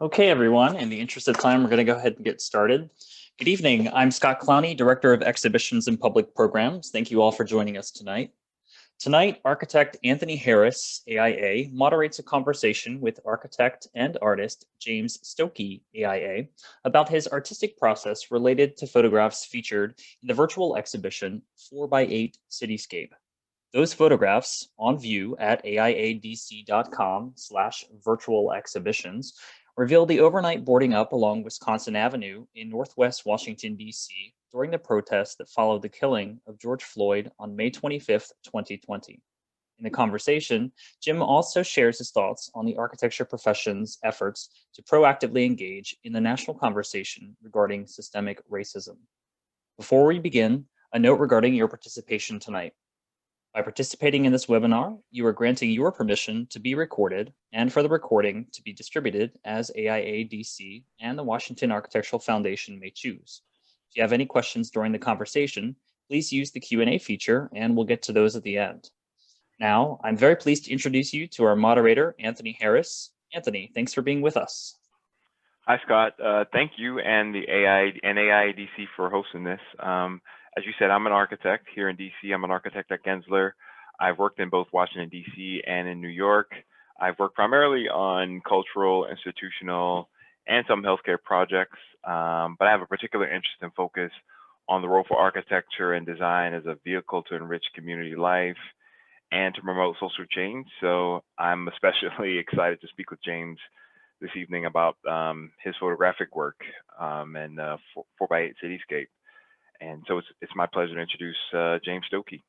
Okay, everyone, in the interest of time, we're going to go ahead and get started. Good evening. I'm Scott Clowney, Director of Exhibitions and Public Programs. Thank you all for joining us tonight. Tonight, architect Anthony Harris, AIA, moderates a conversation with architect and artist James Stokoe, AIA, about his artistic process related to photographs featured in the virtual exhibition 4x8 Cityscape. Those photographs, on view at aiadc.com/virtual exhibitions, reveal the overnight boarding up along Wisconsin Avenue in Northwest Washington, D.C. during the protests that followed the killing of George Floyd on May 25th, 2020. In the conversation, Jim also shares his thoughts on the architecture profession's efforts to proactively engage in the national conversation regarding systemic racism. Before we begin, a note regarding your participation tonight. By participating in this webinar, you are granting your permission to be recorded and for the recording to be distributed as AIA DC and the Washington Architectural Foundation may choose. If you have any questions during the conversation, please use the Q&A feature and we'll get to those at the end. Now, I'm very pleased to introduce you to our moderator, Anthony Harris. Anthony, thanks for being with us. Hi, Scott. Thank you and the AIADC for hosting this. As you said, I'm an architect here in DC. I'm an architect at Gensler. I've worked in both Washington, DC and in New York. I've worked primarily on cultural, institutional, and some healthcare projects, but I have a particular interest and focus on the role for architecture and design as a vehicle to enrich community life and to promote social change. So I'm especially excited to speak with James this evening about his photographic work and 4x8 Cityscape. And so it's my pleasure to introduce James Stokoe.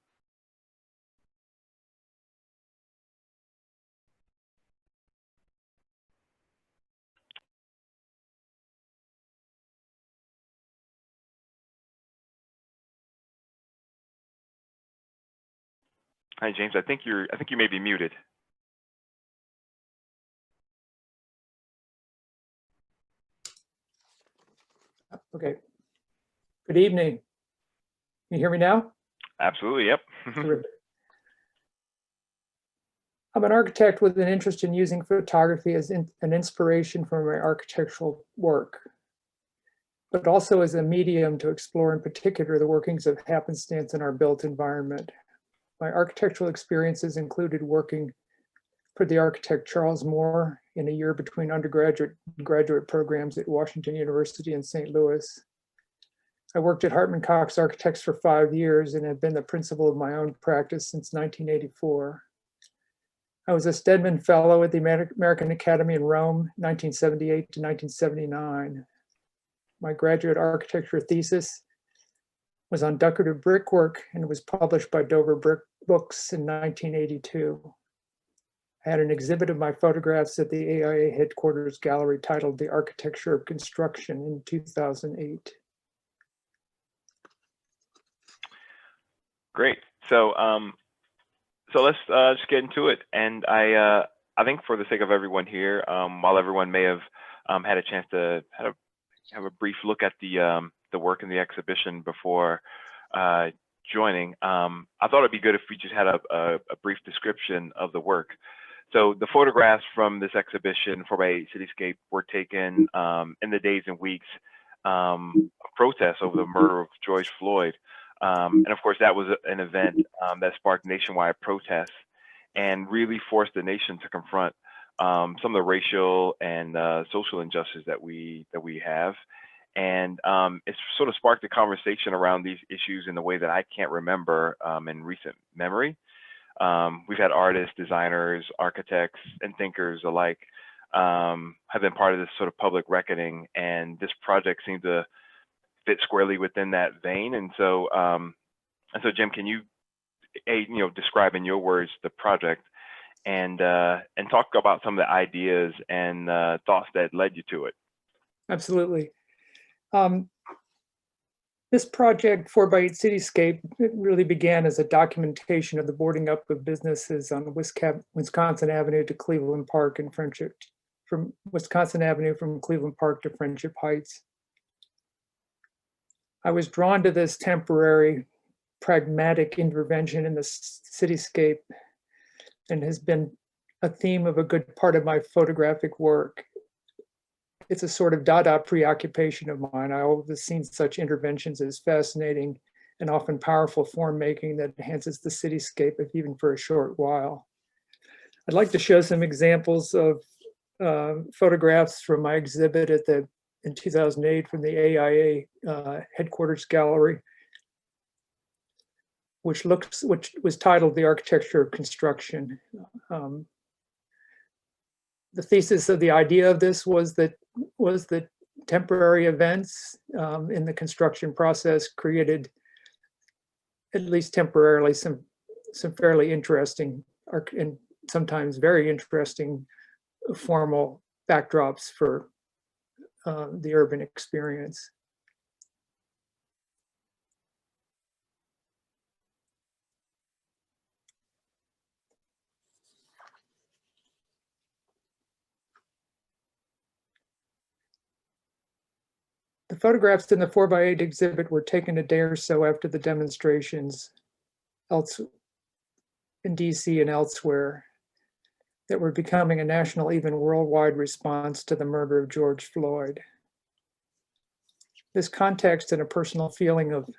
Hi, James. I think you may be muted. Okay. Good evening. Can you hear me now? Absolutely, yep. I'm an architect with an interest in using photography as an inspiration for my architectural work, but also as a medium to explore in particular the workings of happenstance in our built environment. My architectural experiences included working for the architect Charles Moore in a year between undergraduate and graduate programs at Washington University in St. Louis. I worked at Hartman Cox Architects for 5 years and have been the principal of my own practice since 1984. I was a Stedman Fellow at the American Academy in Rome, 1978 to 1979. My graduate architecture thesis was on decorative brickwork and was published by Dover Brick Books in 1982. I had an exhibit of my photographs at the AIA headquarters gallery titled The Architecture of Construction in 2008. Great. So let's just get into it. And I think for the sake of everyone here, while everyone may have had a chance to have a brief look at the work in the exhibition before joining, I thought it'd be good if we just had a brief description of the work. So the photographs from this exhibition, 4x8 Cityscape, were taken in the days and weeks of protests over the murder of George Floyd. And of course, that was an event that sparked nationwide protests and really forced the nation to confront some of the racial and social injustice that we have. And it's sort of sparked a conversation around these issues in a way that I can't remember in recent memory. We've had artists, designers, architects, and thinkers alike have been part of this sort of public reckoning, and this project seemed to fit squarely within that vein. And so Jim, can you describe in your words the project and talk about some of the ideas and thoughts that led you to it? Absolutely. This project, 4x8 Cityscape, it really began as a documentation of the boarding up of businesses on Wisconsin Avenue to Cleveland Park and Friendship, from Wisconsin Avenue from Cleveland Park to Friendship Heights. I was drawn to this temporary, pragmatic intervention in the cityscape and has been a theme of a good part of my photographic work. it's a sort of Dada preoccupation of mine. I always seen such interventions as fascinating and often powerful form making that enhances the cityscape, if even for a short while. I'd like to show some examples of photographs from my exhibit in 2008 from the AIA headquarters gallery, which was titled "The Architecture of Construction." The thesis of the idea of this was that temporary events in the construction process created, at least temporarily, some fairly interesting and sometimes very interesting formal backdrops for the urban experience. The photographs in the 4x8 exhibit were taken a day or so after the demonstrations in DC and elsewhere that were becoming a national, even worldwide response to the murder of George Floyd. This context and a personal feeling of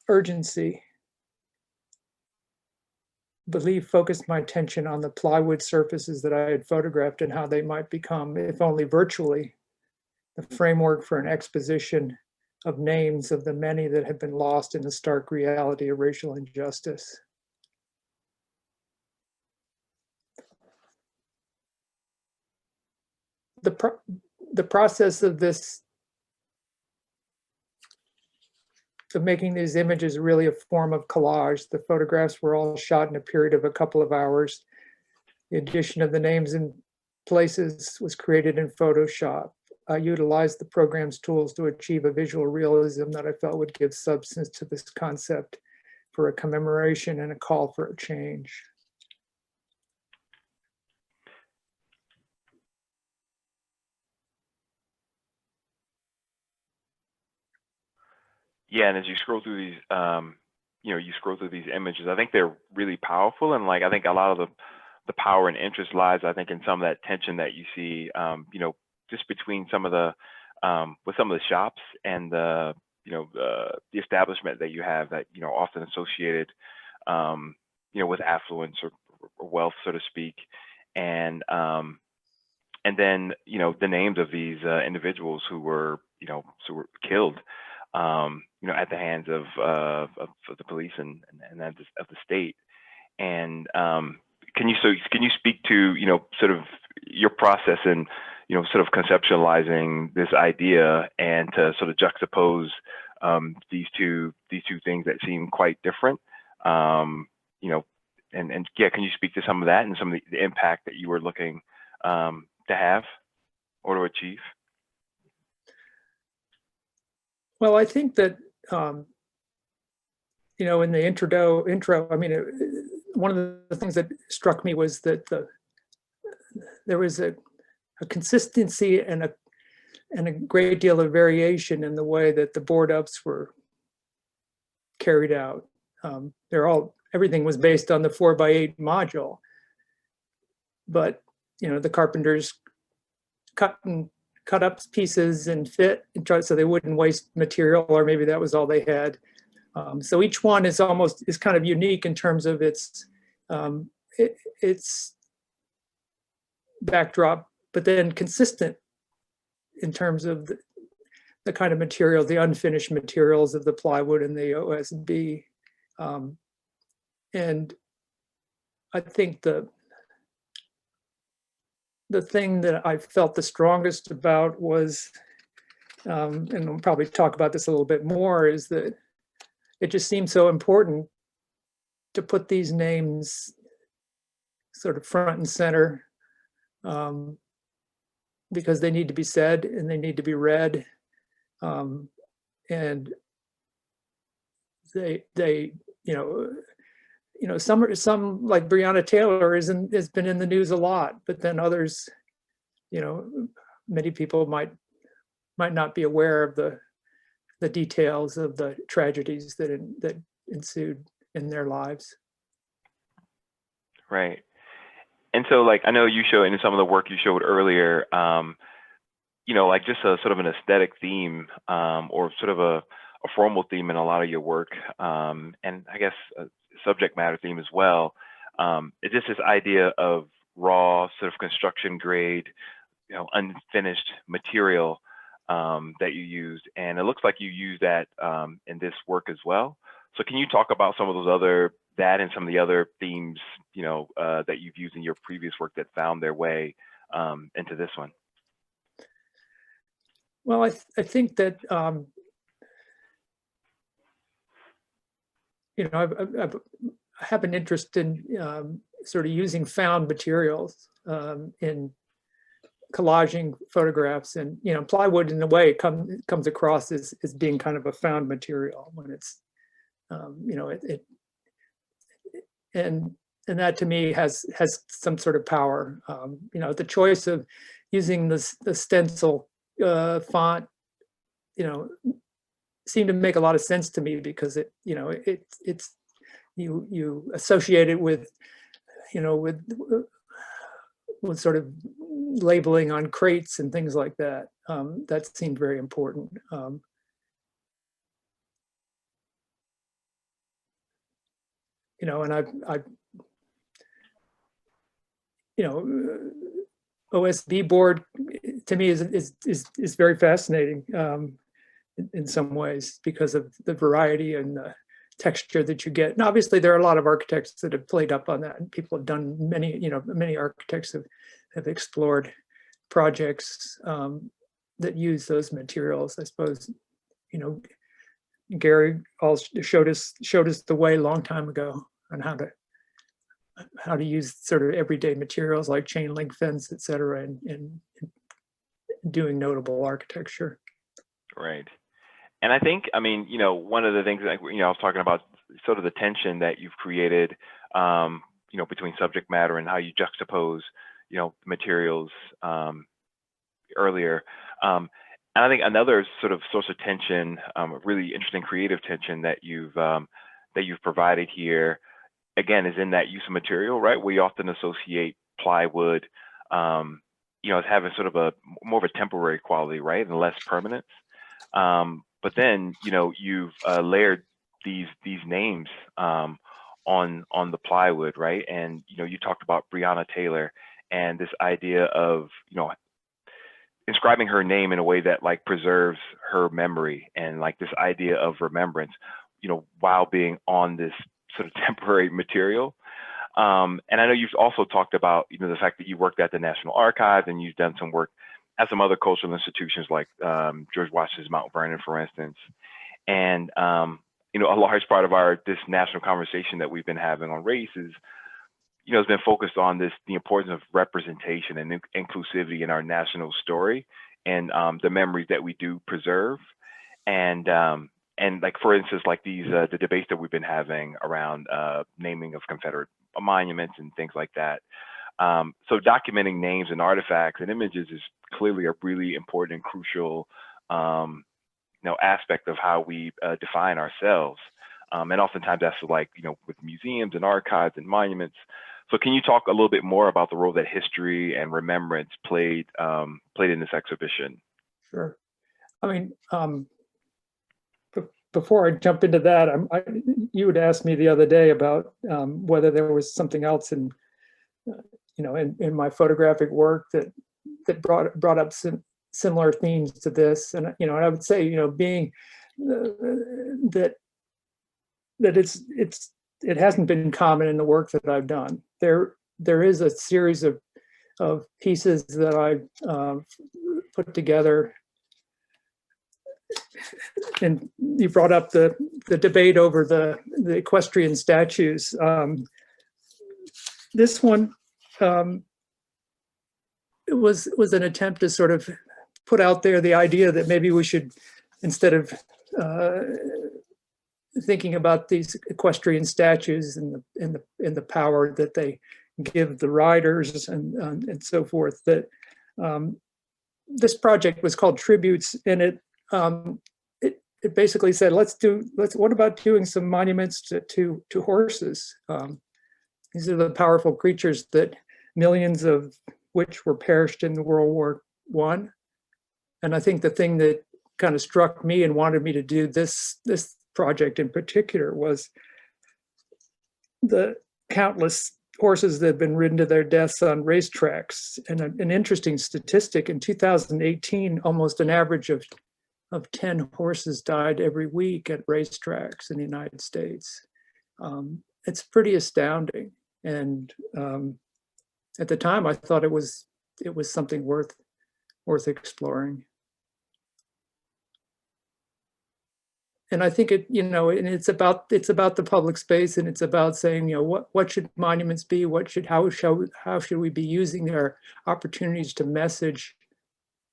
urgency, believe, focused my attention on the plywood surfaces that I had photographed and how they might become, if only virtually, the framework for an exposition of names of the many that have been lost in the stark reality of racial injustice. The process of making these images really a form of collage. The photographs were all shot in a period of a couple of hours. The addition of the names and places was created in Photoshop. I utilized the program's tools to achieve a visual realism that I felt would give substance to this concept for a commemoration and a call for a change. Yeah, and as you scroll through these, you scroll through these images, I think they're really powerful, and like I think a lot of the power and interest lies, I think, in some of that tension that you see, just between some of the with some of the shops and the establishment that you have that often associated with affluence or wealth, so to speak, and then the names of these individuals who were killed at the hands of the police and of the state. And can you speak to sort of your process in sort of conceptualizing this idea and to sort of juxtapose these two things that seem quite different, and yeah, can you speak to some of that and some of the impact that you were looking to have or to achieve? Well, I think that in the intro, I mean, one of the things that struck me was that there was a consistency and a great deal of variation in the way that the board ups were carried out. Everything was based on the 4x8 module, but the carpenters cut up pieces and fit and try so they wouldn't waste material, or maybe that was all they had. So each one is kind of unique in terms of its backdrop, but then consistent in terms of the kind of material, the unfinished materials of the plywood and the OSB. And I think the thing that I felt the strongest about was, and we'll probably talk about this a little bit more, is that it just seemed so important to put these names sort of front and center, because they need to be said and they need to be read. And they some like Breonna Taylor has been in the news a lot, but then others, many people might not be aware of the details of the tragedies that ensued in their lives. Right. And so, like, I know you showed in some of the work you showed earlier, like just a sort of an aesthetic theme, or sort of a formal theme in a lot of your work, and I guess a subject matter theme as well. It's just this idea of raw, sort of construction grade, unfinished material that you used, and it looks like you use that in this work as well. So can you talk about some of that and some of the other themes, that you've used in your previous work that found their way into this one? Well, I think that I have an interest in sort of using found materials in collaging photographs, and plywood in a way comes across as being kind of a found material when it's and that to me has some sort of power. The choice of using the stencil font seemed to make a lot of sense to me, because it's you associate it with with sort of labeling on crates and things like that. That seemed very important. And I OSB board to me is very fascinating in some ways, because of the variety and the texture that you get. And obviously there are a lot of architects that have played up on that, and people have done many architects have explored projects that use those materials. I suppose Gary showed us the way a long time ago on how to use sort of everyday materials like chain link fence, et cetera, in doing notable architecture. Right. And I think, one of the things that, I was talking about sort of the tension that you've created, between subject matter and how you juxtapose, materials earlier. And I think another sort of source of tension, a really interesting creative tension that you've provided here, again, is in that use of material, right? We often associate plywood, as having sort of more of a temporary quality, right, and less permanence. But then, you've layered these names on the plywood, right? And you talked about Breonna Taylor and this idea of inscribing her name in a way that like preserves her memory, and like this idea of remembrance, while being on this sort of temporary material. And I know you've also talked about the fact that you worked at the National Archives, and you've done some work at some other cultural institutions like George Washington's Mount Vernon, for instance. And a large part of this national conversation that we've been having on race is, has been focused on the importance of representation and inclusivity in our national story, and the memories that we do preserve. And like, for instance, like the debates that we've been having around naming of Confederate monuments and things like that. So documenting names and artifacts and images is clearly a really important and crucial aspect of how we define ourselves. And oftentimes that's like, with museums and archives and monuments. So can you talk a little bit more about the role that history and remembrance played in this exhibition? Sure. Before I jump into that, you had asked me the other day about whether there was something else in my photographic work that brought up similar themes to this, and I would say being that it hasn't been common in the work that I've done. There is a series of pieces that I've put together. And you brought up the debate over the equestrian statues. This one it was an attempt to sort of put out there the idea that maybe we should, instead of thinking about these equestrian statues and the power that they give the riders and so forth, that this project was called Tributes, and it basically said, what about doing some monuments to horses? These are the powerful creatures that millions of which were perished in World War I. And I think the thing that kind of struck me and wanted me to do this project in particular was the countless horses that have been ridden to their deaths on racetracks. And an interesting statistic, in 2018, almost an average of 10 horses died every week at racetracks in the United States. It's pretty astounding. And at the time, I thought it was something worth exploring. And I think it, and it's about the public space, and it's about saying, what should monuments be? How should we be using their opportunities to message?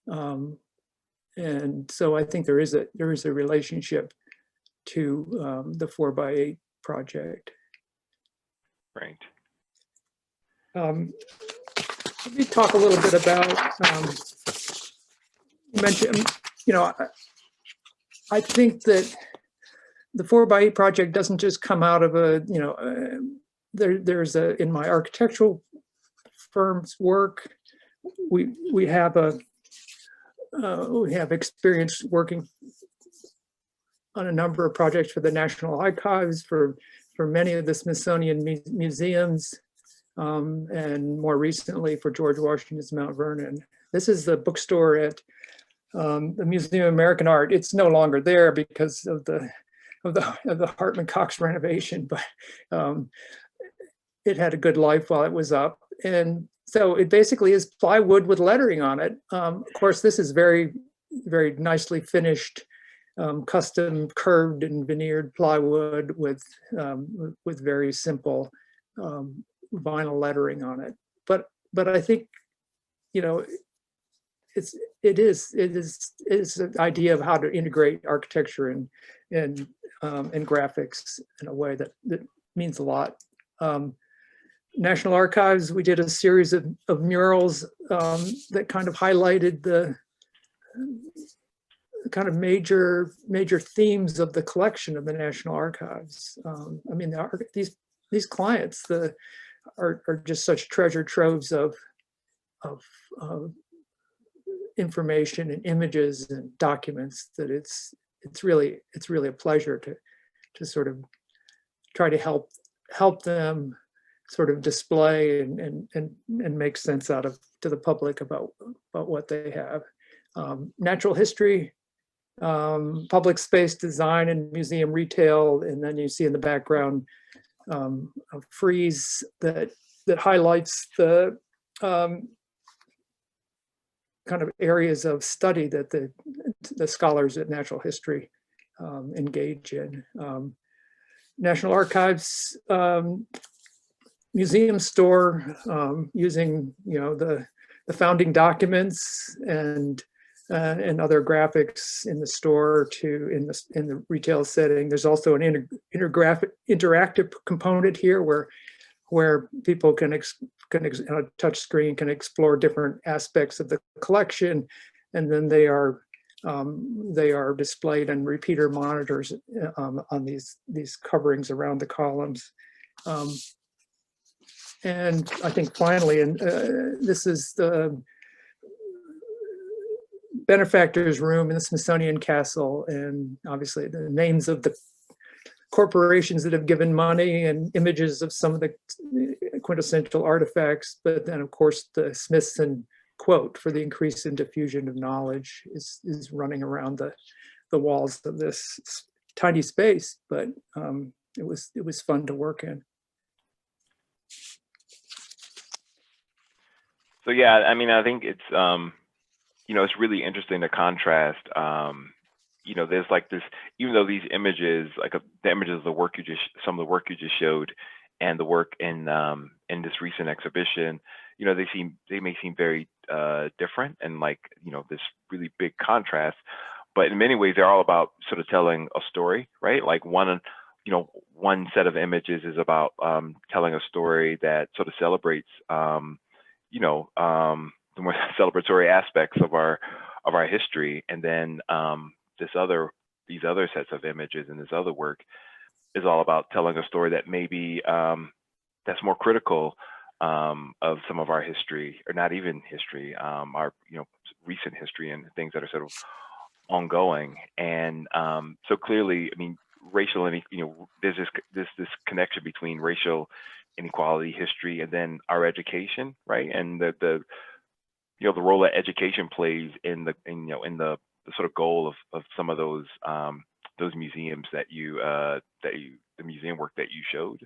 And so I think there is a relationship to the 4x8 project. Right. Let me talk a little bit about, you mentioned, I think that the 4x8 project doesn't just come out of there's in my architectural firm's work, we have experience working on a number of projects for the National Archives, for many of the Smithsonian museums, and more recently for George Washington's Mount Vernon. This is the bookstore at the Museum of American Art. It's no longer there because of the Hartman Cox renovation, but it had a good life while it was up. And so it basically is plywood with lettering on it. Of course, this is very, very nicely finished, custom curved and veneered plywood with very simple vinyl lettering on it. But I think, it is an idea of how to integrate architecture and graphics in a way that means a lot. National Archives, we did a series of murals that kind of highlighted the kind of major themes of the collection of the National Archives. I mean, these clients are just such treasure troves of information and images and documents that it's really a pleasure to sort of try to help them sort of display and make sense out of to the public about what they have. Natural history, public space design and museum retail, and then you see in the background a frieze that highlights the kind of areas of study that the scholars at natural history engage in. National Archives museum store, using the founding documents and other graphics in the store in the retail setting. There's also an interactive component here where people can on a touch screen can explore different aspects of the collection, and then they are displayed on repeater monitors on these coverings around the columns. And I think finally, and this is the Benefactors Room in the Smithsonian Castle, and obviously the names of the corporations that have given money and images of some of the quintessential artifacts. But then, of course, the Smithson quote for the increase in diffusion of knowledge is running around the walls of this tiny space. But it was fun to work in. So yeah, I mean, I think it's it's really interesting to contrast. There's like this, even though these images, like the images of the work some of the work you just showed, and the work in this recent exhibition, they may seem very different and like this really big contrast, but in many ways they're all about sort of telling a story, right? Like one set of images is about telling a story that sort of celebrates the more celebratory aspects of our history, and then these other sets of images and this other work is all about telling a story that maybe that's more critical of some of our history, or not even history, our recent history and things that are sort of ongoing. And so clearly, I mean, racial, there's this connection between racial inequality, history, and then our education, right? And the role that education plays in the sort of goal of some of those museums that the museum work that you showed.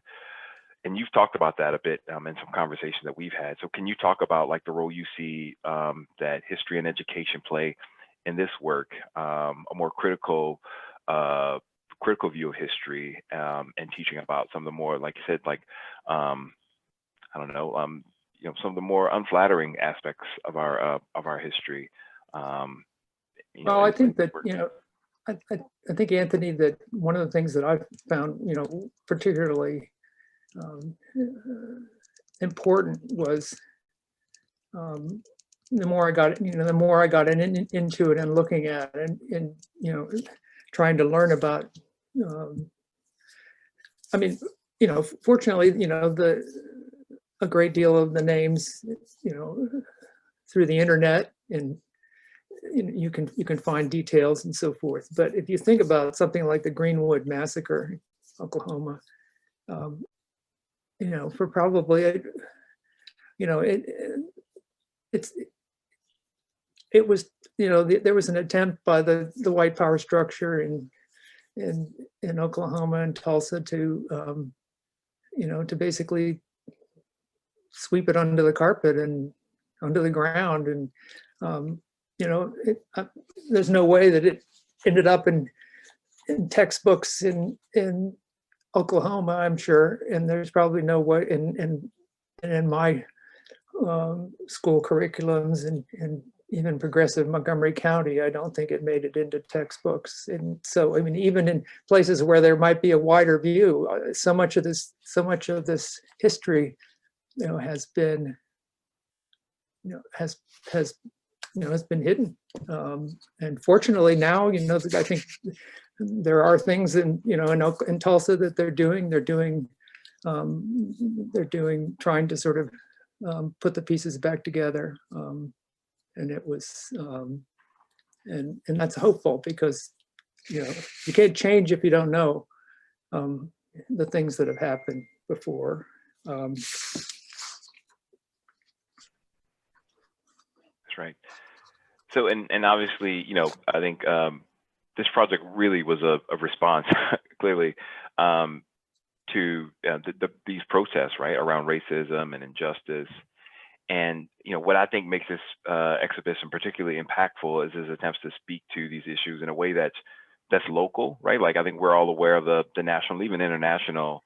And you've talked about that a bit in some conversations that we've had. So can you talk about like the role you see that history and education play in this work, a more critical view of history, and teaching about some of the more, like you said, like I don't know, some of the more unflattering aspects of our history. Well, I think that I think, Anthony, that one of the things that I've found particularly important was the more I got into it and looking at it and trying to learn about. I mean, fortunately, a great deal of the names, through the internet, and you can find details and so forth. But if you think about something like the Greenwood Massacre, Oklahoma, for probably, it was, there was an attempt by the white power structure in Oklahoma and Tulsa to, to basically sweep it under the carpet and under the ground. And, there's no way that it ended up in textbooks in Oklahoma, I'm sure. And there's probably no way in my school curriculums and even progressive Montgomery County, I don't think it made it into textbooks. And so, I mean, even in places where there might be a wider view, so much of this history, has been, has been hidden. And fortunately now, I think there are things in Tulsa that they're doing, trying to sort of put the pieces back together. And it was, and that's hopeful, because, you can't change if you don't know the things that have happened before. That's right. So, and obviously, I think this project really was a response, clearly, to these protests, right, around racism and injustice. And what I think makes this exhibition particularly impactful is his attempts to speak to these issues in a way that's local, right? Like, I think we're all aware of the national, even international,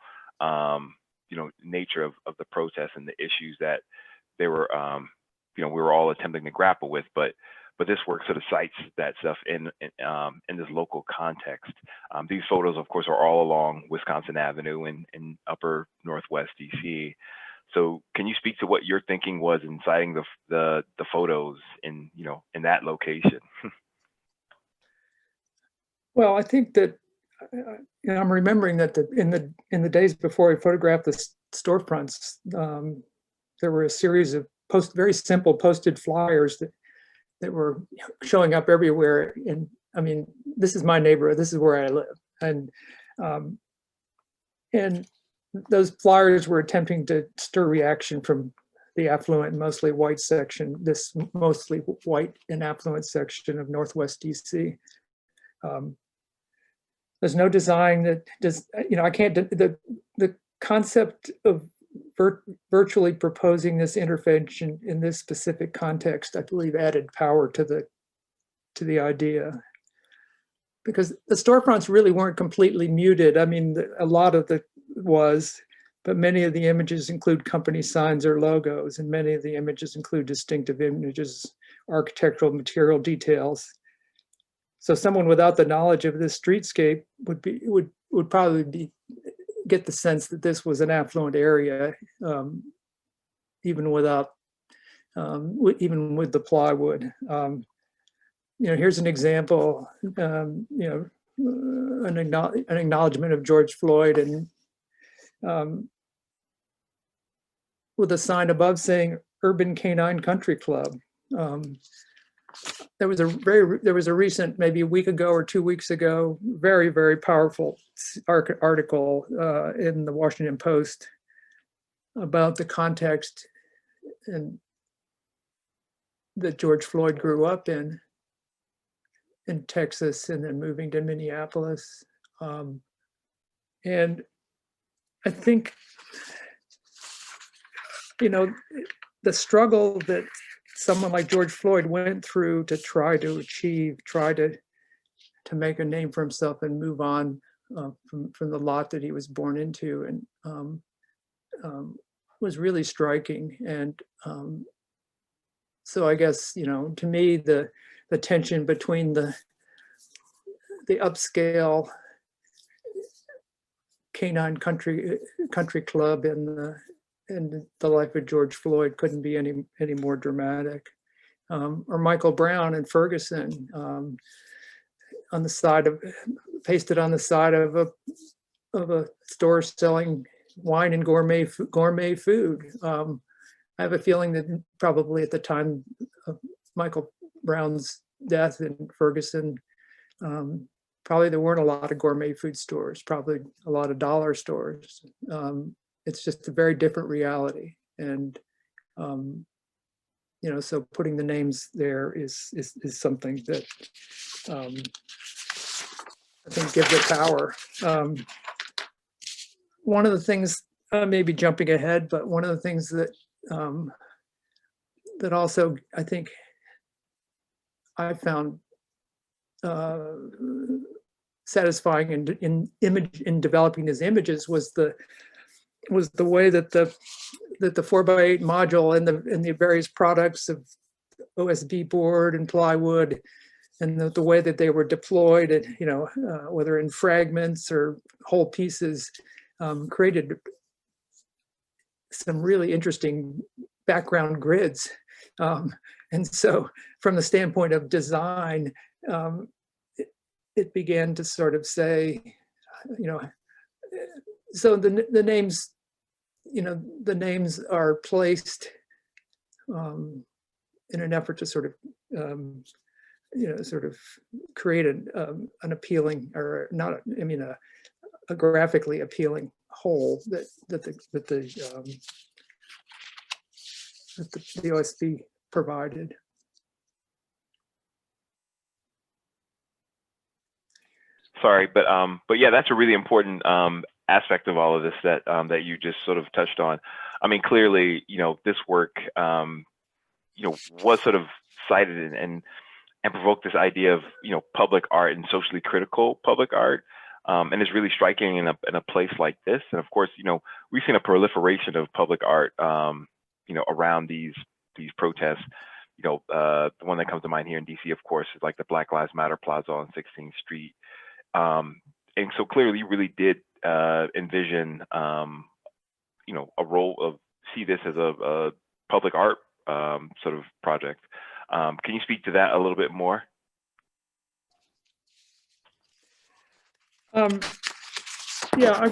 nature of the protests and the issues that they were, we were all attempting to grapple with. But this work sort of cites that stuff in this local context. These photos, of course, are all along Wisconsin Avenue in upper Northwest DC. So can you speak to what your thinking was in citing the photos in that location? Well, I think that I'm remembering that in the days before I photographed the storefronts, there were a series of very simple posted flyers that were showing up everywhere. And I mean, this is my neighborhood. This is where I live, and those flyers were attempting to stir reaction from the affluent, mostly white section, this mostly white and affluent section of Northwest DC. There's no design that does, I can't, the concept of virtually proposing this intervention in this specific context, I believe, added power to the idea. Because the storefronts really weren't completely muted. I mean, a lot of but many of the images include company signs or logos, and many of the images include distinctive images, architectural material details. So someone without the knowledge of this streetscape would probably get the sense that this was an affluent area, even without, even with the plywood. Here's an example, an acknowledgement of George Floyd, and with a sign above saying Urban Canine Country Club. There was a recent, maybe a week ago or 2 weeks ago, very, very powerful article in the Washington Post about the context and that George Floyd grew up in Texas and then moving to Minneapolis. And I think, the struggle that someone like George Floyd went through to try to make a name for himself and move on from the lot that he was born into, and was really striking. And so I guess, to me, the tension between the upscale canine country club and the life of George Floyd couldn't be any more dramatic. Or Michael Brown in Ferguson, pasted on the side of a store selling wine and gourmet food. I have a feeling that probably at the time of Michael Brown's death in Ferguson, probably there weren't a lot of gourmet food stores, probably a lot of dollar stores. It's just a very different reality. And, so putting the names there is something that I think gives it power. One of the things, maybe jumping ahead, but one of the things that that also I think I found satisfying in developing his images was the way that the 4x8 module and the various products of OSB board and plywood, and the way that they were deployed, and whether in fragments or whole pieces, created some really interesting background grids. And so from the standpoint of design, it began to sort of say, so the names, the names are placed in an effort to sort of create an appealing, or not, a graphically appealing whole that the OSB provided. Sorry, but yeah, that's a really important aspect of all of this that that you just sort of touched on. I mean, clearly, this work, was sort of cited and provoked this idea of public art and socially critical public art, and it's really striking in a place like this. And of course, we've seen a proliferation of public art, around these protests. The one that comes to mind here in DC, of course, is like the Black Lives Matter Plaza on 16th Street. And so clearly you really did envision, a role of, see this as a public art sort of project. Can you speak to that a little bit more? Yeah,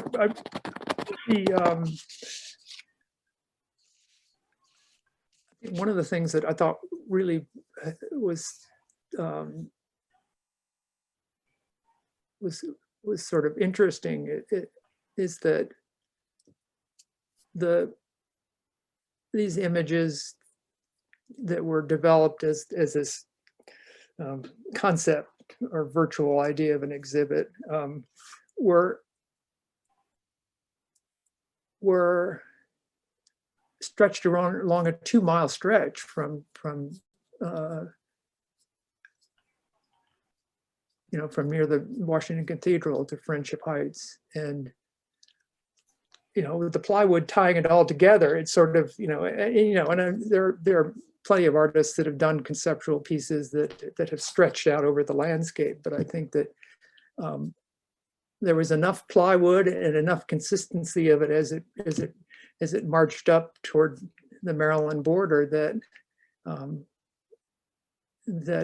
one of the things that I thought really was sort of interesting is that these images that were developed as this concept or virtual idea of an exhibit were stretched along a 2-mile stretch from near the Washington Cathedral to Friendship Heights. And with the plywood tying it all together, it's sort of, and there are plenty of artists that have done conceptual pieces that have stretched out over the landscape. But I think that there was enough plywood and enough consistency of it as it marched up toward the Maryland border that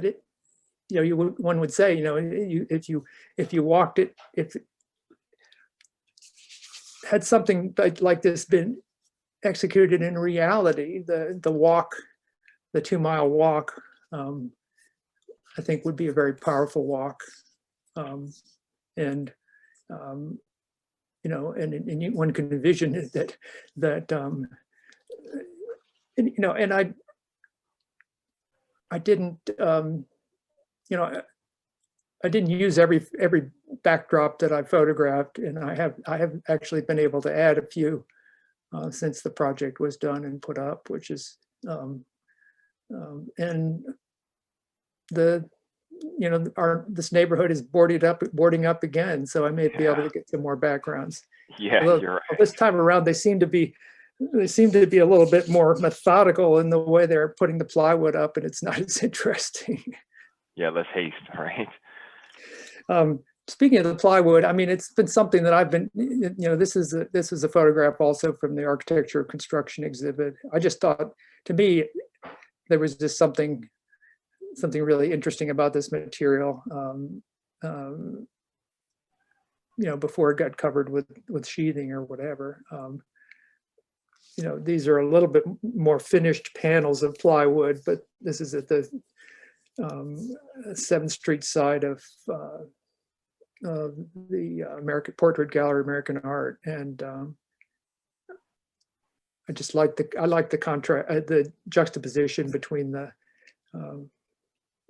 it, one would say, if you walked it, if had something like this been executed in reality, the walk, the 2-mile walk, I think would be a very powerful walk. And you know, and one can envision that and, you know, and I didn't, you know, I didn't use every backdrop that I photographed, and I have actually been able to add a few since the project was done and put up, which is and the, you know, this neighborhood is boarding up again, so I may be able to get some more backgrounds. Yeah, Although, you're right. this time around, they seem to be a little bit more methodical in the way they're putting the plywood up, and it's not as interesting. Yeah, less haste, right? Speaking of the plywood, I mean, it's been something that I've been, you know, this is a photograph also from the architecture construction exhibit. I just thought, to me, there was just something really interesting about this material. You know, before it got covered with sheathing or whatever. You know, these are a little bit more finished panels of plywood, but this is at the 7th Street side of the American Portrait Gallery, American Art, and I just like the contrast, the juxtaposition between the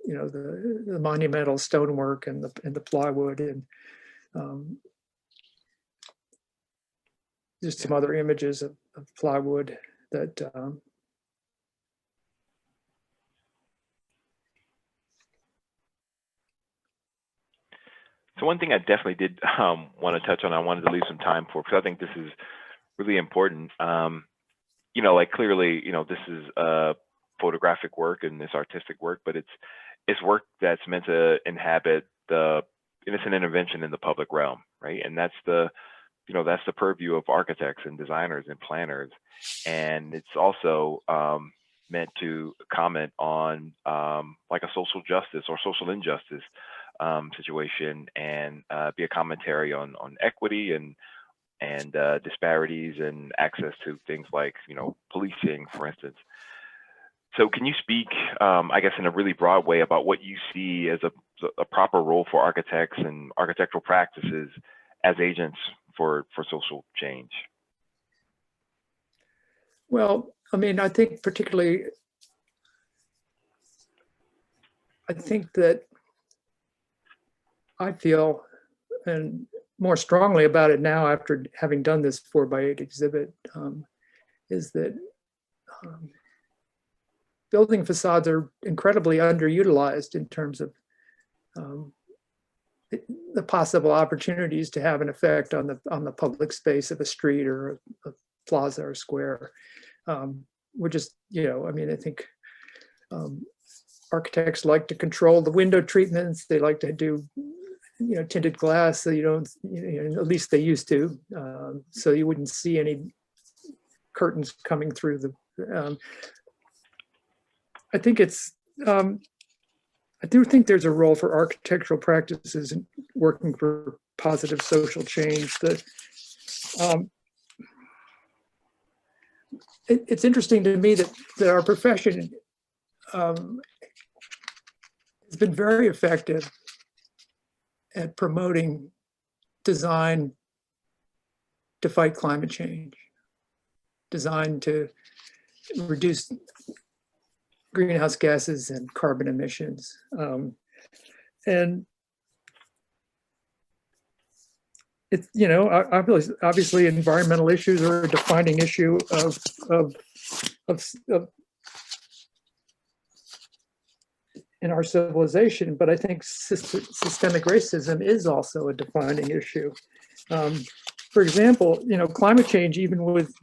you know, the monumental stonework and the plywood, and just some other images of plywood that So one thing I definitely did want to touch on, I wanted to leave some time for, because I think this is really important. You know, like clearly, you know, this is photographic work and this artistic work, but it's work that's meant to inhabit the innocent intervention in the public realm, right? And that's the, you know, that's the purview of architects and designers and planners. And it's also meant to comment on like a social justice or social injustice situation, and be a commentary on equity and disparities and access to things like, you know, policing, for instance. So can you speak, I guess, in a really broad way about what you see as a proper role for architects and architectural practices as agents for social change? Well, I mean, I think particularly, I think that I feel, and more strongly about it now after having done this 4x8 exhibit, is that building facades are incredibly underutilized in terms of the possible opportunities to have an effect on the public space of a street or a plaza or square. We're just, you know, I mean, I think architects like to control the window treatments. They like to do, you know, tinted glass, so you don't, you know, at least they used to, so you wouldn't see any curtains coming through the. I think it's. I do think there's a role for architectural practices in working for positive social change. It's interesting to me that our profession has been very effective at promoting design to fight climate change, design to reduce greenhouse gases and carbon emissions. And it's, you know, obviously environmental issues are a defining issue of in our civilization, but I think systemic racism is also a defining issue. For example, you know, climate change, even with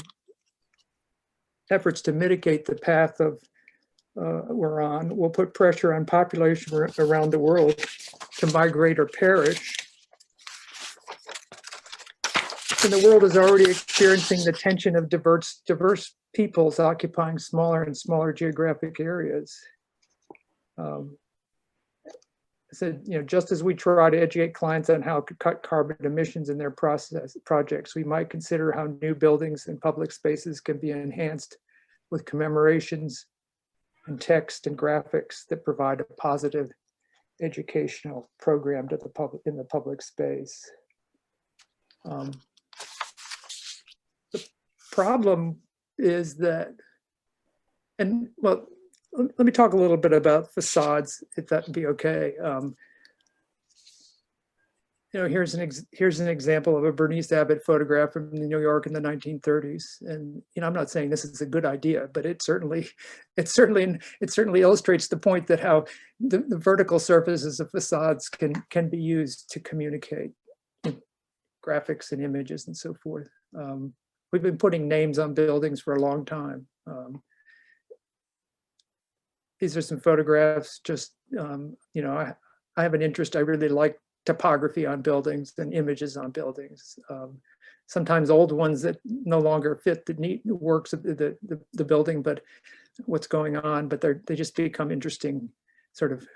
efforts to mitigate the path of we're on, will put pressure on population around the world to migrate or perish. And the world is already experiencing the tension of diverse peoples occupying smaller and smaller geographic areas. said, just as we try to educate clients on how to cut carbon emissions in their projects, we might consider how new buildings and public spaces can be enhanced with commemorations and text and graphics that provide a positive educational program to the public in the public space. The problem is that, and well, let me talk a little bit about facades, if that would be okay. Here's an example of a Bernice Abbott photograph from New York in the 1930s, and I'm not saying this is a good idea, but it certainly illustrates the point that how the vertical surfaces of facades can be used to communicate graphics and images and so forth. We've been putting names on buildings for a long time. These are some photographs. Just I have an interest. I really like topography on buildings and images on buildings. Sometimes old ones that no longer fit the neat works of the building, but what's going on, but they just become interesting sort of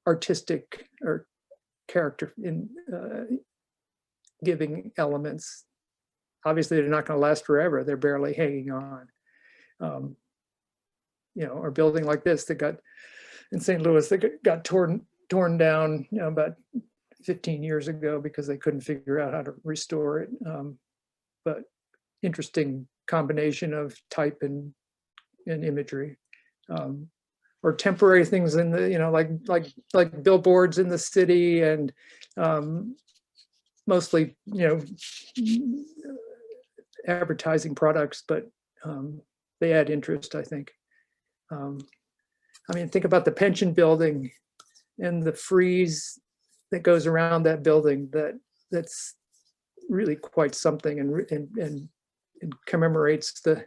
artistic or character in giving elements. Obviously, they're not going to last forever. They're barely hanging on. Or building like this that got in St. Louis that got torn down, about 15 years ago because they couldn't figure out how to restore it. But interesting combination of type and imagery, or temporary things in the like billboards in the city, and mostly advertising products, but they add interest, I think. Think about the pension building and the frieze that goes around that building. That's really quite something, and commemorates the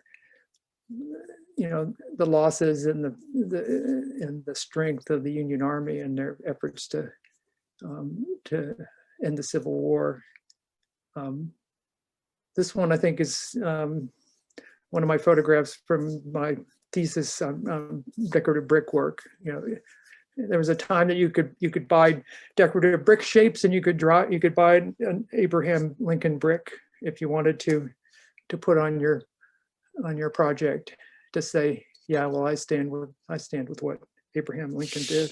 losses and the strength of the Union Army and their efforts to end the Civil War. This one, I think, is one of my photographs from my thesis on decorative brickwork. There was a time that you could buy decorative brick shapes, and you could buy an Abraham Lincoln brick if you wanted to put on your project to say, yeah, well, I stand with what Abraham Lincoln did.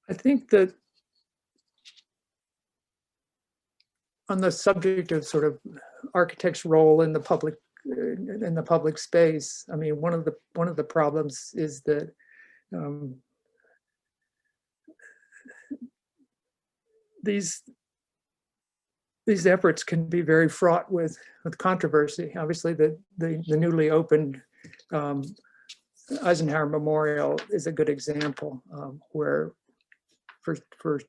I think that on the subject of sort of architect's role in the public space, one of the problems is that these efforts can be very fraught with controversy. Obviously, the newly opened Eisenhower Memorial is a good example, where for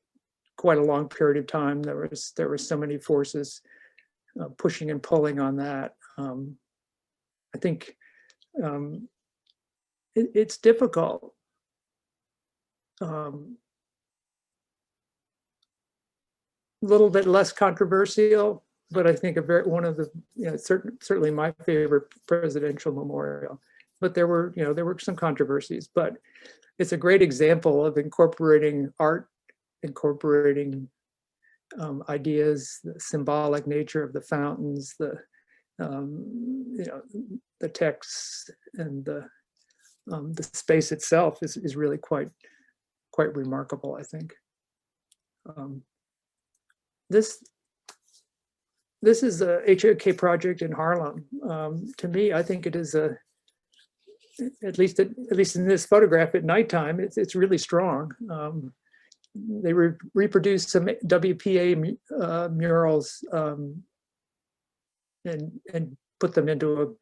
quite a long period of time there were so many forces pushing and pulling on that. I think it's difficult. A little bit less controversial, but I think one of the certainly my favorite presidential memorial. But there were some controversies, but it's a great example of incorporating art, incorporating ideas, the symbolic nature of the fountains, the texts, and the space itself is really quite remarkable, I think. This is a HOK project in Harlem. To me, I think it is at least in this photograph at nighttime, it's really strong. They reproduced some WPA murals and put them into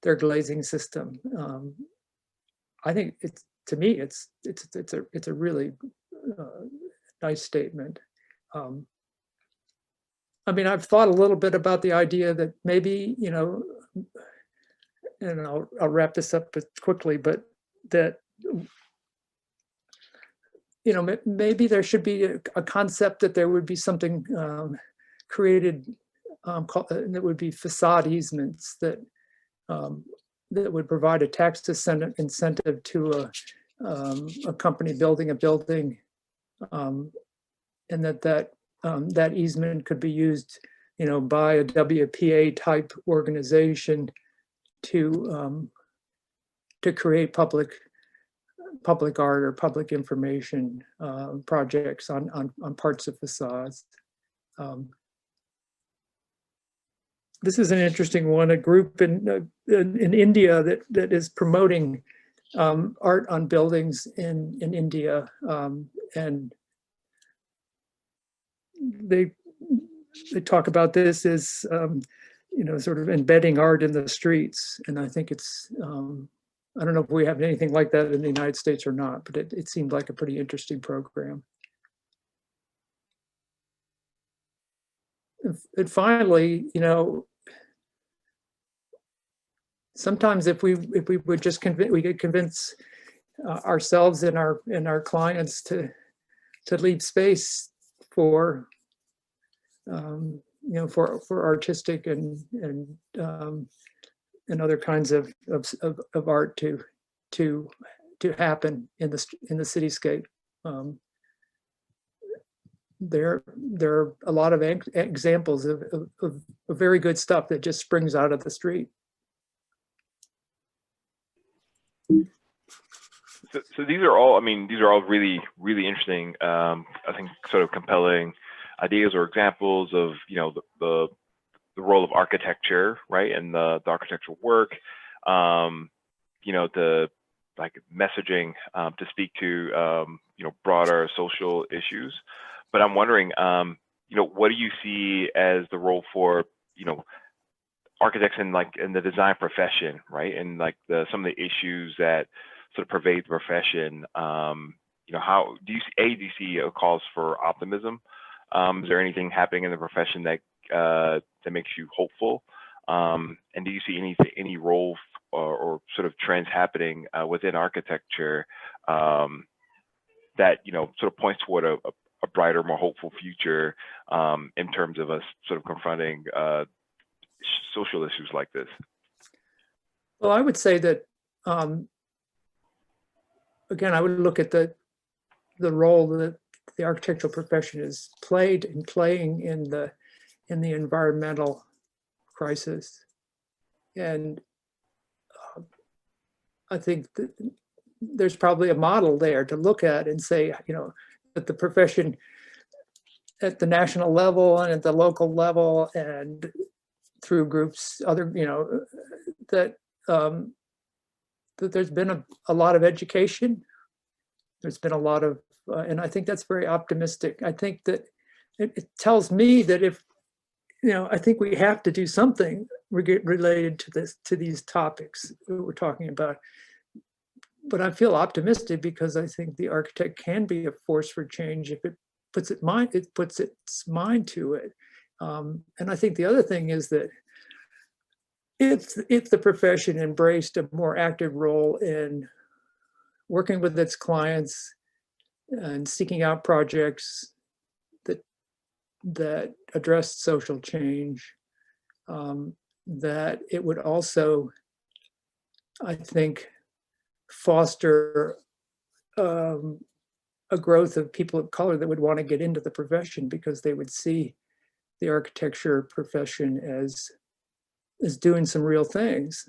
their glazing system. I think to me it's a really nice statement. I've thought a little bit about the idea that maybe, and I'll wrap this up quickly, but that maybe there should be a concept that there would be something created that would be facade easements that that would provide a tax incentive to a company building a building, and that easement could be used, by a WPA type organization to create public art or public information projects on parts of facades. This is an interesting one. A group in India that is promoting art on buildings in India, and they talk about this as sort of embedding art in the streets. And I think it's I don't know if we have anything like that in the United States or not, but it seemed like a pretty interesting program. And finally, sometimes if we would just we could convince ourselves and our clients to leave space for for artistic and other kinds of art to happen in the cityscape. There are a lot of examples of very good stuff that just springs out of the street. So these are all, these are all really, really interesting, I think sort of compelling ideas or examples of, the role of architecture, right? And the architectural work, the like messaging to speak to, broader social issues. But I'm wondering, what do you see as the role for, architects in the design profession, right? And like some of the issues that sort of pervade the profession. How do you see a cause for optimism? Is there anything happening in the profession that makes you hopeful? And do you see any role or sort of trends happening within architecture that sort of points toward a brighter, more hopeful future in terms of us sort of confronting social issues like this? Well, I would say that again, I would look at the role that the architectural profession has played and playing in the environmental crisis, and I think that there's probably a model there to look at and say, that the profession at the national level and at the local level and through groups, that there's been a lot of education. There's been a lot of, and I think that's very optimistic. I think that it tells me that if, I think we have to do something related to these topics that we're talking about. But I feel optimistic because I think the architect can be a force for change if it puts its mind to it. And I think the other thing is that if the profession embraced a more active role in working with its clients and seeking out projects that address social change, that it would also, I think, foster a growth of people of color that would want to get into the profession because they would see the architecture profession as doing some real things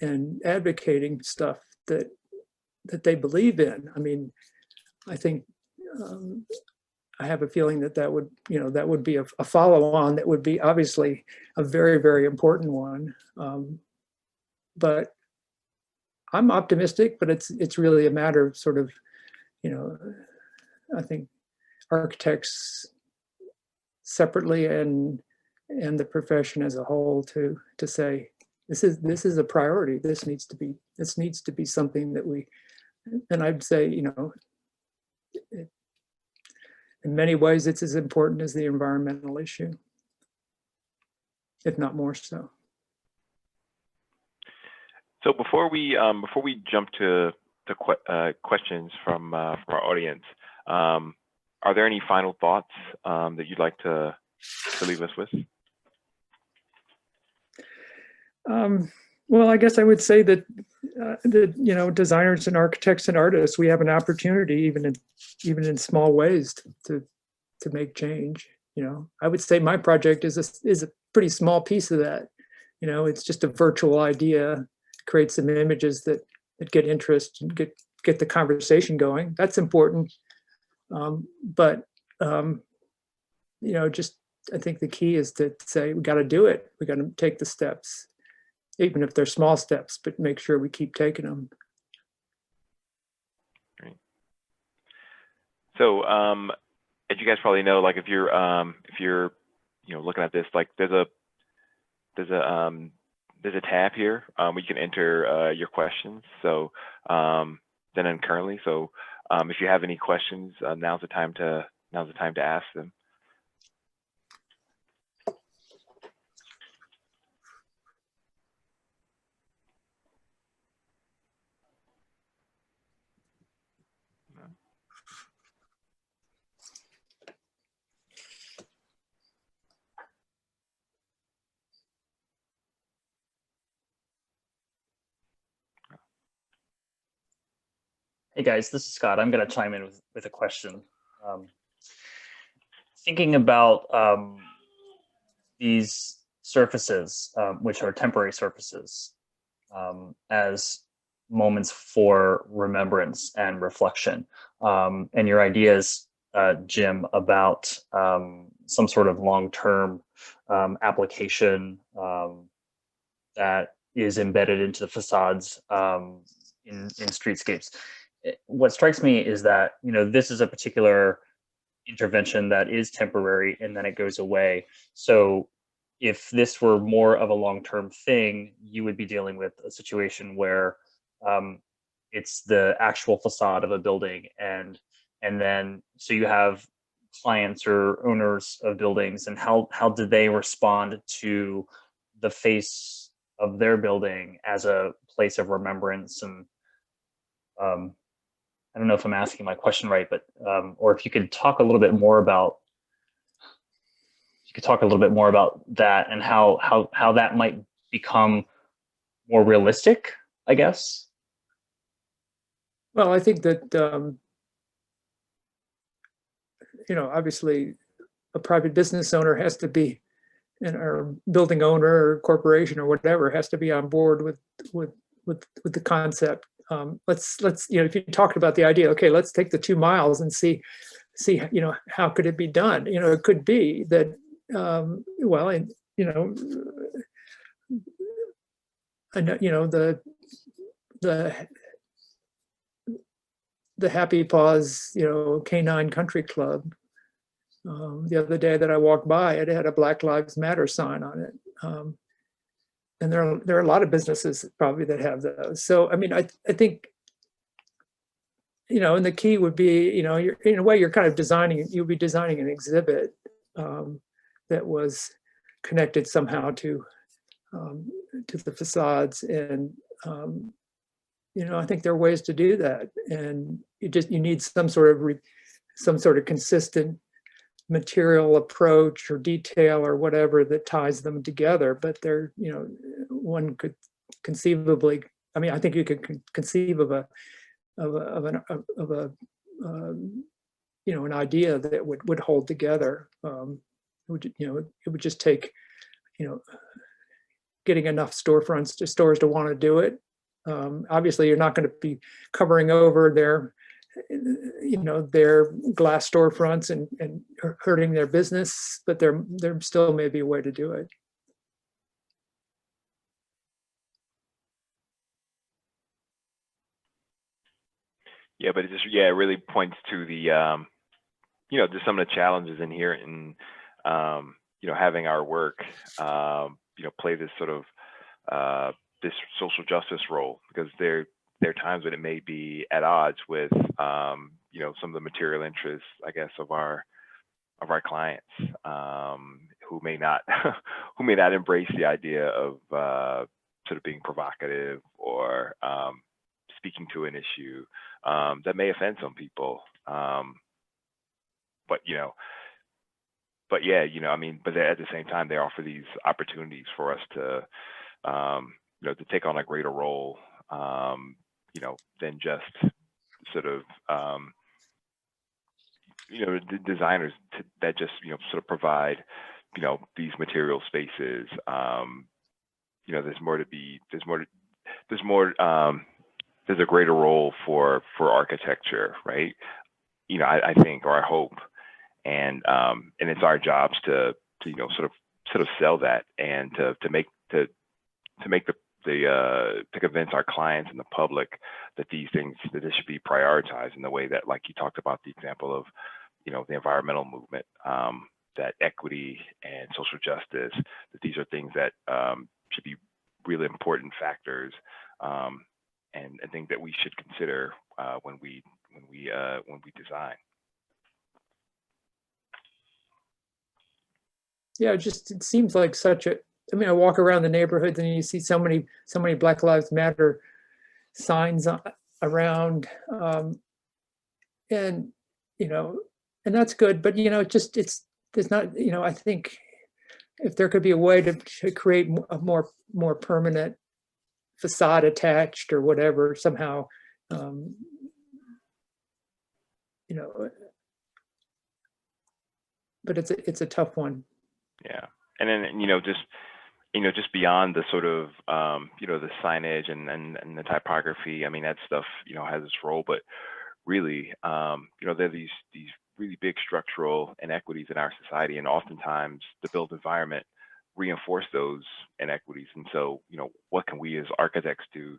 and advocating stuff that they believe in. I think I have a feeling that would be a follow-on that would be obviously a very, very important one. But I'm optimistic, but it's really a matter of sort of, I think architects separately and the profession as a whole to say this is a priority. This needs to be something that we, and I'd say, in many ways it's as important as the environmental issue, if not more so. So before we jump to questions from our audience, are there any final thoughts that you'd like to leave us with? Well, I guess I would say that designers and architects and artists, we have an opportunity, even in small ways, to make change. I would say my project is a pretty small piece of that. It's just a virtual idea, create some images that get interest and get the conversation going. That's important. But just I think the key is to say we got to do it. We got to take the steps, even if they're small steps, but make sure we keep taking them. Great. So, as you guys probably know, like if you're looking at this, like there's a tab here where you can enter your questions. So then and currently, so if you have any questions, now's the time to ask them. Hey guys, this is Scott. I'm going to chime in with a question. Thinking about these surfaces, which are temporary surfaces, as moments for remembrance and reflection, and your ideas, Jim, about some sort of long-term application that is embedded into the facades in streetscapes. What strikes me is that this is a particular intervention that is temporary and then it goes away. So if this were more of a long-term thing, you would be dealing with a situation where it's the actual facade of a building, and then so you have clients or owners of buildings, and how did they respond to the face of their building as a place of remembrance? And I don't know if I'm asking my question right, but or if you could talk a little bit more about that, and how that might become more realistic, I guess. Well, I think that obviously a private business owner has to be, or building owner or corporation or whatever, has to be on board with the concept. Let's if you talked about the idea, okay, let's take the 2 miles and see how could it be done. It could be that the Happy Paws Canine Country Club, the other day that I walked by, it had a Black Lives Matter sign on it. And there are a lot of businesses probably that have those. So, I mean, I think, and the key would be, you're, in a way, you'll be designing an exhibit that was connected somehow to the facades. And, I think there are ways to do that. And you need some sort of consistent material approach or detail or whatever that ties them together. But one could conceivably, I think you could conceive of an idea that would hold together. It would just take getting enough stores to want to do it. Obviously, you're not going to be covering over their glass storefronts and hurting their business, but there still may be a way to do it. Yeah, but it really points to the just some of the challenges inherent in having our work play this sort of this social justice role, because there are times when it may be at odds with some of the material interests, I guess, of our clients, who may not embrace the idea of sort of being provocative or speaking to an issue that may offend some people. But at the same time, they offer these opportunities for us to to take on a greater role, than just sort of, designers that just, sort of provide, these material spaces. There's a greater role for architecture, right? I think, or I hope, and it's our jobs to sort of sell that, and to convince our clients and the public that these things, that this should be prioritized in the way that, like you talked about the example of, the environmental movement, that equity and social justice, that these are things that should be really important factors, and things that we should consider when we design. Yeah, it seems like such a, I mean, I walk around the neighborhoods and you see so many Black Lives Matter signs around, and and that's good, but there's not, I think if there could be a way to create a more permanent facade attached or whatever somehow, but it's a tough one. Yeah, and then just beyond the sort of the signage and the typography, I mean, that stuff has its role, but really there are these really big structural inequities in our society, and oftentimes the built environment reinforce those inequities. And so what can we as architects do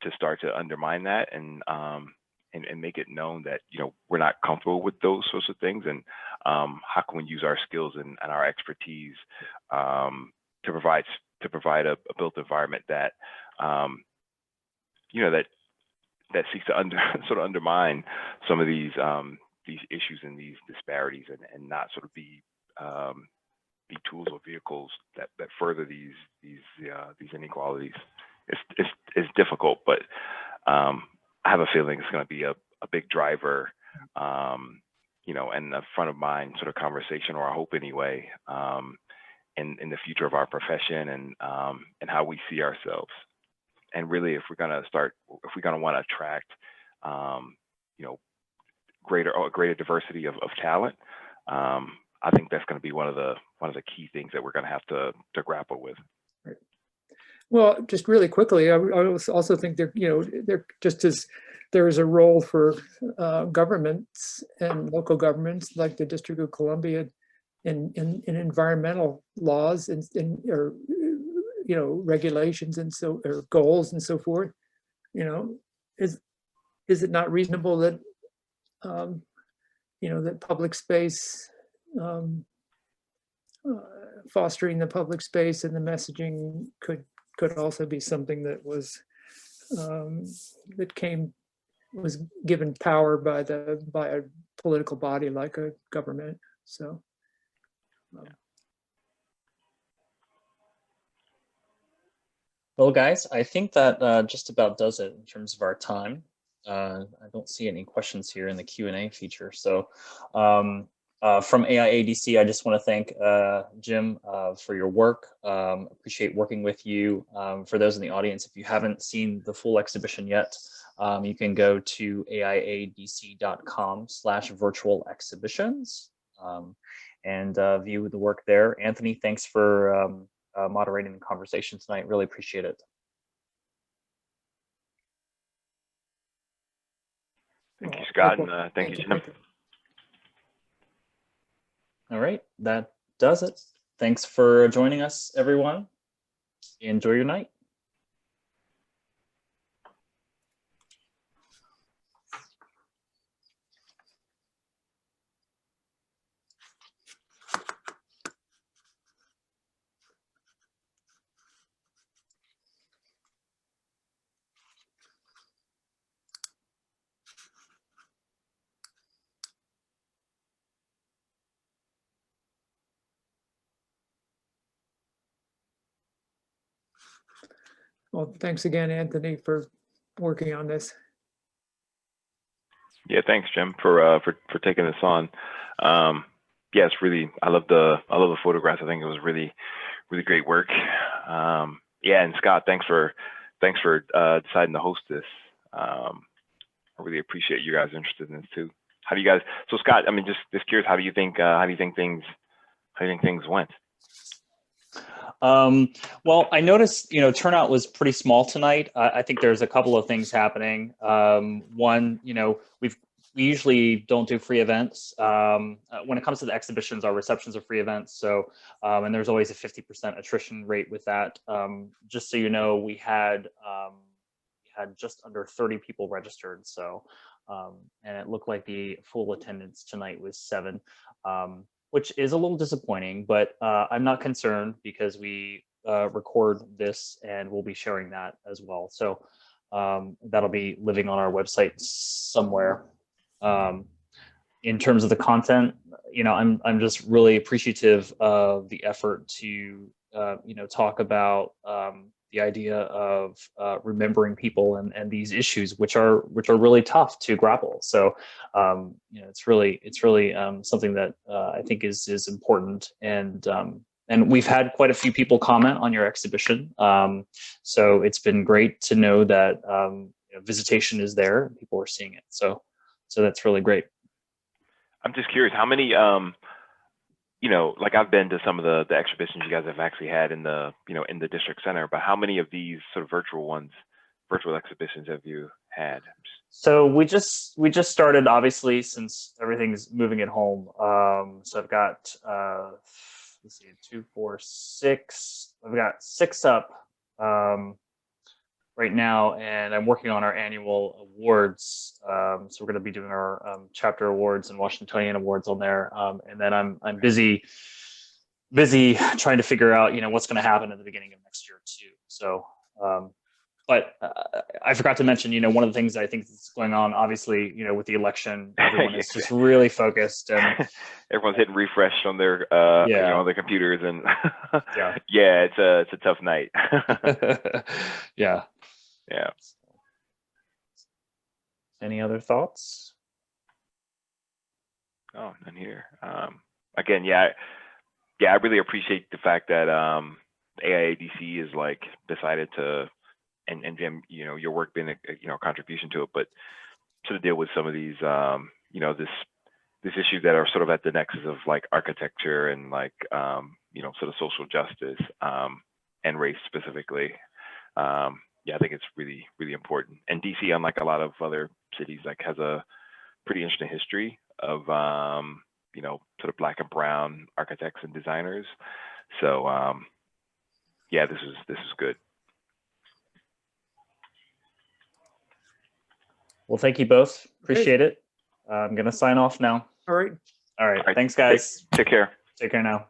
to start to undermine that, and make it known that we're not comfortable with those sorts of things, and how can we use our skills and our expertise to provide a built environment that that seeks to sort of undermine some of these issues and these disparities, and not sort of be tools or vehicles that further these inequalities. It's difficult, but I have a feeling it's going to be a big driver, and a front of mind sort of conversation, or I hope anyway, in the future of our profession, and how we see ourselves. And really, if we're going to want to attract, greater diversity of talent, I think that's going to be one of the key things that we're going to have to grapple with. Right. Well, just really quickly, I also think there just as there is a role for governments and local governments like the District of Columbia in environmental laws and or regulations and or goals and so forth. Is it not reasonable that that public space, fostering the public space and the messaging could also be something that was given power by a political body like a government. So well, guys, I think that just about does it in terms of our time. I don't see any questions here in the Q&A feature. So from AIA DC, I just want to thank Jim for your work. Appreciate working with you. For those in the audience, if you haven't seen the full exhibition yet, you can go to aiadc.com/virtual exhibitions and view the work there. Anthony, thanks for moderating the conversation tonight. Really appreciate it. Thank you, Scott, and thank you, Jim. All right, that does it. Thanks for joining us, everyone. Enjoy your night. well, thanks again, Anthony, for working on this. Yeah, thanks, Jim, for taking this on. Yeah, it's really, I love the photographs. I think it was really great work. Yeah, and Scott, thanks for deciding to host this. I really appreciate you guys interested in this too. How do you guys? So Scott, I mean, just curious, how do you think things went? Well, I noticed, turnout was pretty small tonight. I think there's a couple of things happening. One, we usually don't do free events. When it comes to the exhibitions, our receptions are free events. So, and there's always a 50% attrition rate with that. Just so you know, we had just under 30 people registered. So, and it looked like the full attendance tonight was 7. Which is a little disappointing, but I'm not concerned because we record this and we'll be sharing that as well. So that'll be living on our website somewhere. In terms of the content, I'm just really appreciative of the effort to talk about the idea of remembering people and these issues, which are really tough to grapple. So, it's really something that I think is important. And we've had quite a few people comment on your exhibition. So it's been great to know that visitation is there and people are seeing it. So that's really great. I'm just curious, how many like I've been to some of the exhibitions you guys have actually had in the in the district center, but how many of these sort of virtual exhibitions have you had? So we just started, obviously, since everything's moving at home. So I've got let's see, 2, 4, 6. I've got 6 up right now, and I'm working on our annual awards. So we're going to be doing our chapter awards and Washingtonian awards on there, and then I'm busy trying to figure out what's going to happen at the beginning of next year too. So, but I forgot to mention, one of the things I think is going on, obviously, with the election, everyone is just really focused, and everyone's hitting refresh on their on their computers, and yeah, it's a tough night. Yeah. Yeah. Any other thoughts? Oh, none here. Again, I really appreciate the fact that AIADC is like decided to, and Jim, your work being a contribution to it, but to deal with some of these this issues that are sort of at the nexus of like architecture and like sort of social justice and race specifically. I think it's really, really important. And DC, unlike a lot of other cities, like has a pretty interesting history of sort of Black and brown architects and designers. So this is good. Well, thank you both. Appreciate it. I'm gonna sign off now. All right. Thanks, guys. Take care. Take care now.